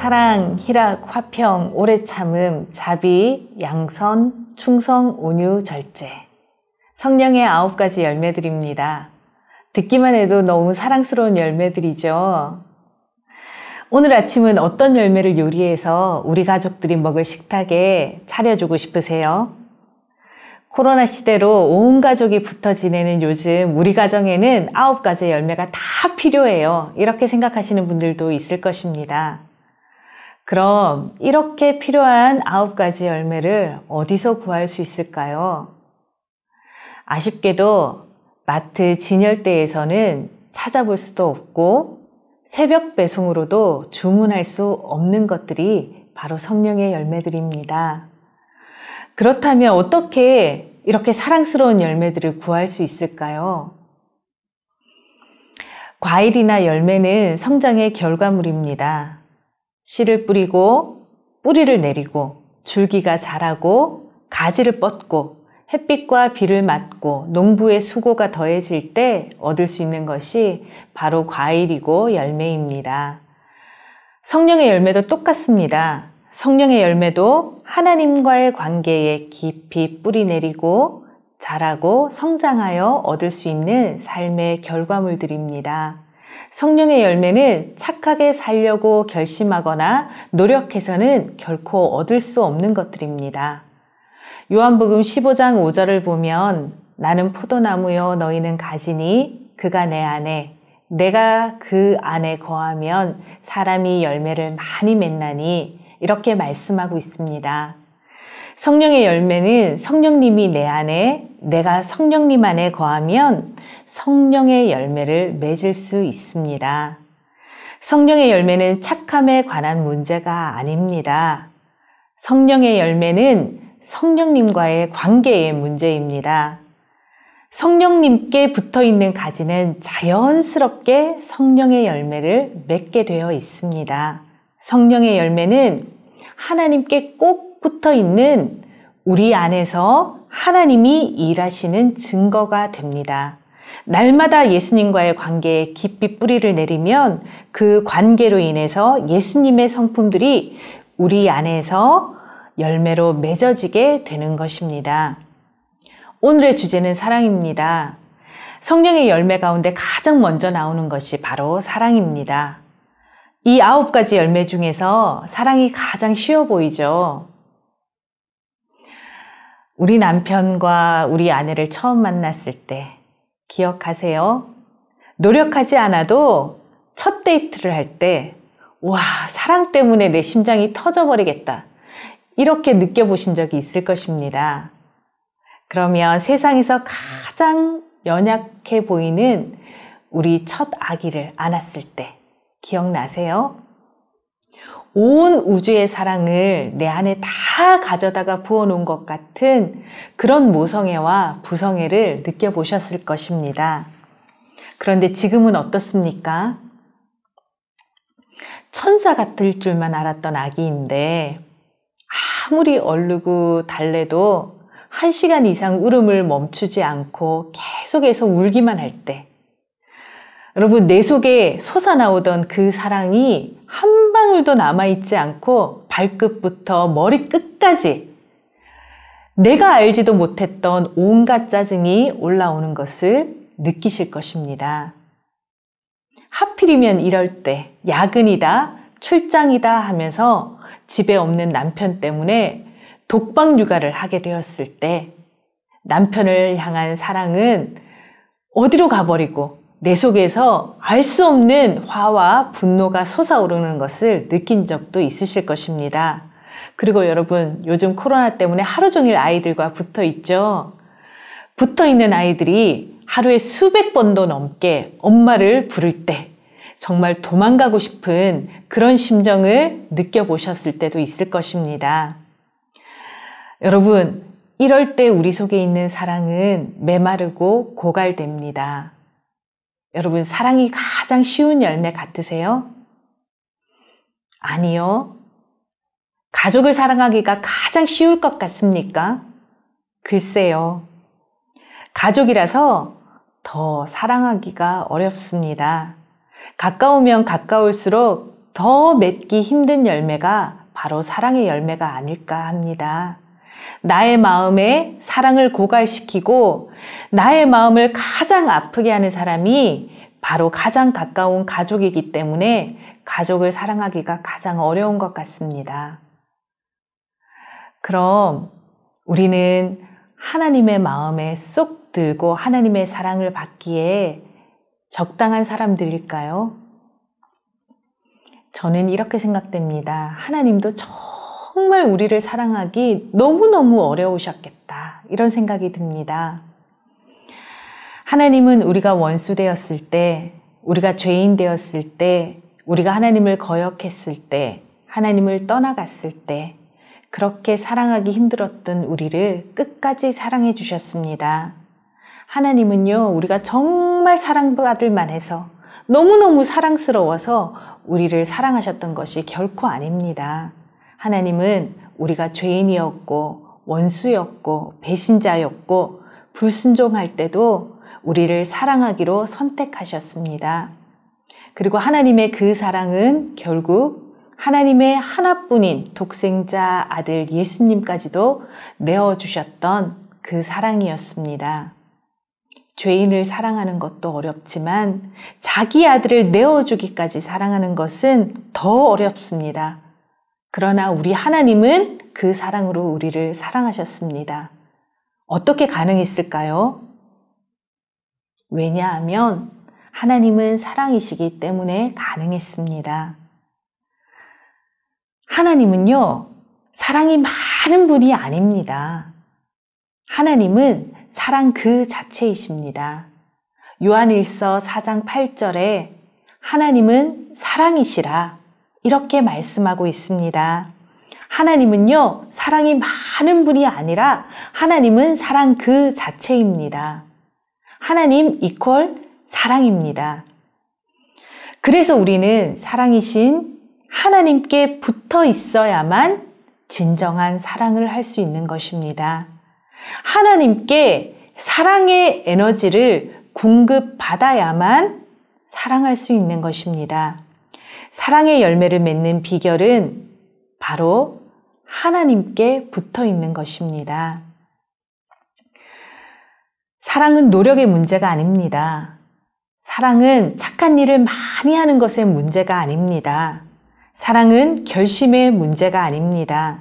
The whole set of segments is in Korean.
사랑, 희락, 화평, 오래 참음, 자비, 양선, 충성, 온유, 절제. 성령의 9가지 열매들입니다. 듣기만 해도 너무 사랑스러운 열매들이죠. 오늘 아침은 어떤 열매를 요리해서 우리 가족들이 먹을 식탁에 차려주고 싶으세요? 코로나 시대로 온 가족이 붙어 지내는 요즘 우리 가정에는 9가지 열매가 다 필요해요. 이렇게 생각하시는 분들도 있을 것입니다. 그럼 이렇게 필요한 9가지 열매를 어디서 구할 수 있을까요? 아쉽게도 마트 진열대에서는 찾아볼 수도 없고 새벽 배송으로도 주문할 수 없는 것들이 바로 성령의 열매들입니다. 그렇다면 어떻게 이렇게 사랑스러운 열매들을 구할 수 있을까요? 과일이나 열매는 성장의 결과물입니다. 씨를 뿌리고 뿌리를 내리고 줄기가 자라고 가지를 뻗고 햇빛과 비를 맞고 농부의 수고가 더해질 때 얻을 수 있는 것이 바로 과일이고 열매입니다. 성령의 열매도 똑같습니다. 성령의 열매도 하나님과의 관계에 깊이 뿌리 내리고 자라고 성장하여 얻을 수 있는 삶의 결과물들입니다. 성령의 열매는 착하게 살려고 결심하거나 노력해서는 결코 얻을 수 없는 것들입니다. 요한복음 15장 5절을 보면 나는 포도나무요 너희는 가지니 그가 내 안에 내가 그 안에 거하면 사람이 열매를 많이 맺나니 이렇게 말씀하고 있습니다. 성령의 열매는 성령님이 내 안에 내가 성령님 안에 거하면 성령의 열매를 맺을 수 있습니다. 성령의 열매는 착함에 관한 문제가 아닙니다. 성령의 열매는 성령님과의 관계의 문제입니다. 성령님께 붙어있는 가지는 자연스럽게 성령의 열매를 맺게 되어 있습니다. 성령의 열매는 하나님께 꼭 붙어있는 우리 안에서 하나님이 일하시는 증거가 됩니다. 날마다 예수님과의 관계에 깊이 뿌리를 내리면 그 관계로 인해서 예수님의 성품들이 우리 안에서 열매로 맺어지게 되는 것입니다. 오늘의 주제는 사랑입니다. 성령의 열매 가운데 가장 먼저 나오는 것이 바로 사랑입니다. 이 9가지 열매 중에서 사랑이 가장 쉬워 보이죠. 우리 남편과 우리 아내를 처음 만났을 때 기억하세요? 노력하지 않아도 첫 데이트를 할 때 와, 사랑 때문에 내 심장이 터져버리겠다. 이렇게 느껴보신 적이 있을 것입니다. 그러면 세상에서 가장 연약해 보이는 우리 첫 아기를 안았을 때 기억나세요? 온 우주의 사랑을 내 안에 다 가져다가 부어놓은 것 같은 그런 모성애와 부성애를 느껴보셨을 것입니다. 그런데 지금은 어떻습니까? 천사 같을 줄만 알았던 아기인데 아무리 얼르고 달래도 1시간 이상 울음을 멈추지 않고 계속해서 울기만 할 때 여러분 내 속에 솟아나오던 그 사랑이 한 방울도 남아있지 않고 발끝부터 머리끝까지 내가 알지도 못했던 온갖 짜증이 올라오는 것을 느끼실 것입니다. 하필이면 이럴 때 야근이다, 출장이다 하면서 집에 없는 남편 때문에 독방 육아를 하게 되었을 때 남편을 향한 사랑은 어디로 가버리고 내 속에서 알 수 없는 화와 분노가 솟아오르는 것을 느낀 적도 있으실 것입니다. 그리고 여러분 요즘 코로나 때문에 하루 종일 아이들과 붙어 있죠. 붙어 있는 아이들이 하루에 수백 번도 넘게 엄마를 부를 때 정말 도망가고 싶은 그런 심정을 느껴보셨을 때도 있을 것입니다. 여러분, 이럴 때 우리 속에 있는 사랑은 메마르고 고갈됩니다. 여러분, 사랑이 가장 쉬운 열매 같으세요? 아니요. 가족을 사랑하기가 가장 쉬울 것 같습니까? 글쎄요. 가족이라서 더 사랑하기가 어렵습니다. 가까우면 가까울수록 더 맺기 힘든 열매가 바로 사랑의 열매가 아닐까 합니다. 나의 마음에 사랑을 고갈시키고 나의 마음을 가장 아프게 하는 사람이 바로 가장 가까운 가족이기 때문에 가족을 사랑하기가 가장 어려운 것 같습니다. 그럼 우리는 하나님의 마음에 쏙 들고 하나님의 사랑을 받기에 적당한 사람들일까요? 저는 이렇게 생각됩니다. 하나님도 정말 우리를 사랑하기 너무너무 어려우셨겠다. 이런 생각이 듭니다. 하나님은 우리가 원수 되었을 때, 우리가 죄인 되었을 때, 우리가 하나님을 거역했을 때, 하나님을 떠나갔을 때, 그렇게 사랑하기 힘들었던 우리를 끝까지 사랑해 주셨습니다. 하나님은요, 우리가 정말 사랑받을 만해서 너무너무 사랑스러워서 우리를 사랑하셨던 것이 결코 아닙니다. 하나님은 우리가 죄인이었고 원수였고 배신자였고 불순종할 때도 우리를 사랑하기로 선택하셨습니다. 그리고 하나님의 그 사랑은 결국 하나님의 하나뿐인 독생자 아들 예수님까지도 내어주셨던 그 사랑이었습니다. 죄인을 사랑하는 것도 어렵지만 자기 아들을 내어주기까지 사랑하는 것은 더 어렵습니다. 그러나 우리 하나님은 그 사랑으로 우리를 사랑하셨습니다. 어떻게 가능했을까요? 왜냐하면 하나님은 사랑이시기 때문에 가능했습니다. 하나님은요, 사랑이 많은 분이 아닙니다. 하나님은 사랑 그 자체이십니다. 요한일서 4장 8절에 하나님은 사랑이시라 이렇게 말씀하고 있습니다. 하나님은요, 사랑이 많은 분이 아니라 하나님은 사랑 그 자체입니다. 하나님 이퀄 사랑입니다. 그래서 우리는 사랑이신 하나님께 붙어 있어야만 진정한 사랑을 할 수 있는 것입니다. 하나님께 사랑의 에너지를 공급받아야만 사랑할 수 있는 것입니다. 사랑의 열매를 맺는 비결은 바로 하나님께 붙어 있는 것입니다. 사랑은 노력의 문제가 아닙니다. 사랑은 착한 일을 많이 하는 것의 문제가 아닙니다. 사랑은 결심의 문제가 아닙니다.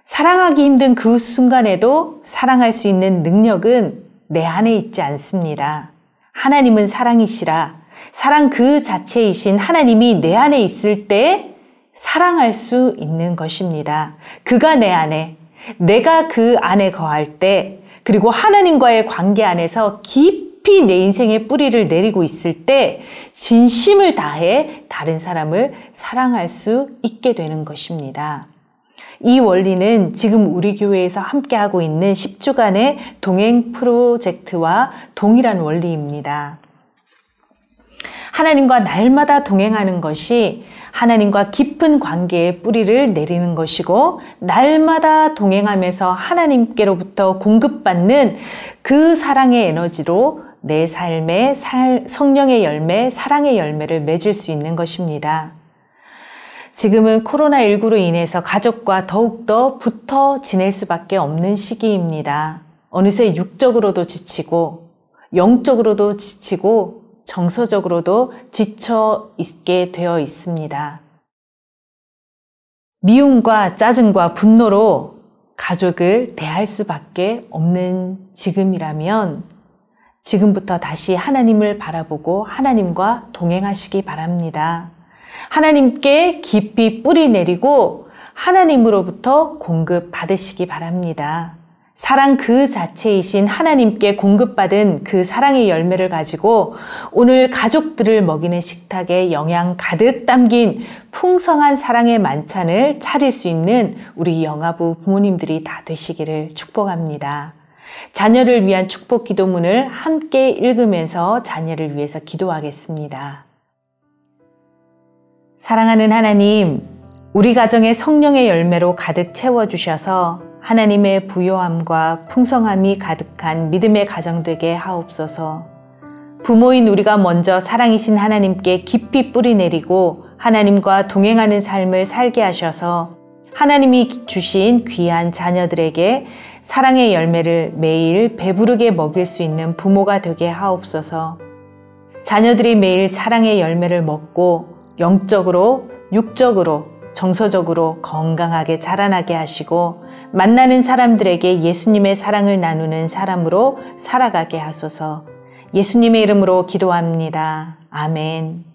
사랑하기 힘든 그 순간에도 사랑할 수 있는 능력은 내 안에 있지 않습니다. 하나님은 사랑이시라. 사랑 그 자체이신 하나님이 내 안에 있을 때 사랑할 수 있는 것입니다. 그가 내 안에, 내가 그 안에 거할 때, 그리고 하나님과의 관계 안에서 깊이 내 인생의 뿌리를 내리고 있을 때 진심을 다해 다른 사람을 사랑할 수 있게 되는 것입니다. 이 원리는 지금 우리 교회에서 함께하고 있는 10주간의 동행 프로젝트와 동일한 원리입니다. 하나님과 날마다 동행하는 것이 하나님과 깊은 관계의 뿌리를 내리는 것이고, 날마다 동행하면서 하나님께로부터 공급받는 그 사랑의 에너지로 내 삶의 성령의 열매, 사랑의 열매를 맺을 수 있는 것입니다. 지금은 코로나19로 인해서 가족과 더욱더 붙어 지낼 수밖에 없는 시기입니다. 어느새 육적으로도 지치고 영적으로도 지치고 정서적으로도 지쳐 있게 되어 있습니다. 미움과 짜증과 분노로 가족을 대할 수밖에 없는 지금이라면 지금부터 다시 하나님을 바라보고 하나님과 동행하시기 바랍니다. 하나님께 깊이 뿌리 내리고 하나님으로부터 공급 받으시기 바랍니다. 사랑 그 자체이신 하나님께 공급받은 그 사랑의 열매를 가지고 오늘 가족들을 먹이는 식탁에 영양 가득 담긴 풍성한 사랑의 만찬을 차릴 수 있는 우리 영아부 부모님들이 다 되시기를 축복합니다. 자녀를 위한 축복 기도문을 함께 읽으면서 자녀를 위해서 기도하겠습니다. 사랑하는 하나님, 우리 가정의 성령의 열매로 가득 채워주셔서 하나님의 부요함과 풍성함이 가득한 믿음의 가정 되게 하옵소서. 부모인 우리가 먼저 사랑이신 하나님께 깊이 뿌리 내리고 하나님과 동행하는 삶을 살게 하셔서 하나님이 주신 귀한 자녀들에게 사랑의 열매를 매일 배부르게 먹일 수 있는 부모가 되게 하옵소서. 자녀들이 매일 사랑의 열매를 먹고 영적으로, 육적으로, 정서적으로 건강하게 자라나게 하시고 만나는 사람들에게 예수님의 사랑을 나누는 사람으로 살아가게 하소서. 예수님의 이름으로 기도합니다. 아멘.